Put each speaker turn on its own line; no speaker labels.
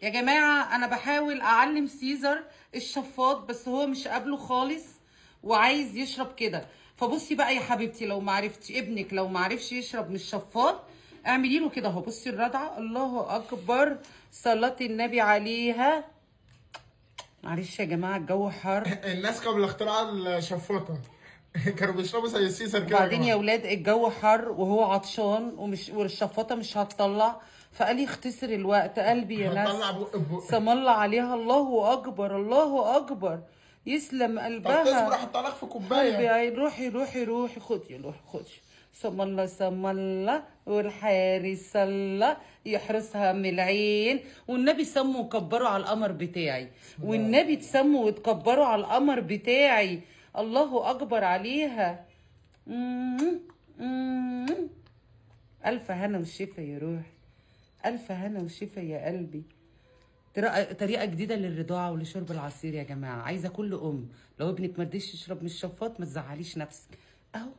يا جماعه انا بحاول اعلم سيزر الشفاط، بس هو مش قابله خالص وعايز يشرب كده. فبصي بقى يا حبيبتي، لو معرفتش ابنك لو معرفش يشرب من الشفاط اعملي له كده اهو. بصي الرضعه، الله اكبر، صلاه النبي عليها. معلش يا جماعه الجو حر.
الناس قبل اختراع الشفاطه كانوا بيشربوا زي السيسر كده يا
وبعدين يا
جماعه.
ولاد الجو حر وهو عطشان والشفاطه مش هتطلع، فقال يختصر الوقت. قلبي يا ناس،
هطلع بق ببق.
سم الله عليها، الله اكبر الله اكبر، يسلم
طب تصبر
قلبها.
احطها لك في
قلبي
كوبايه.
عين، روحي روحي روحي، خدي روحي خدي. سم الله سم الله، والحارس الله يحرسها من العين. والنبي سموا وكبروا على القمر بتاعي، والنبي تسموا وتكبروا على القمر بتاعي. الله اكبر عليها. مم. مم. ألف هنا والشفا يا روحي، ألف هنا والشفا يا قلبي. طريقة جديدة للرضاعة ولشرب العصير يا جماعة. عايزة كل أم لو ابنك مرضيش يشرب من الشفاط ما تزعليش نفسك أهو.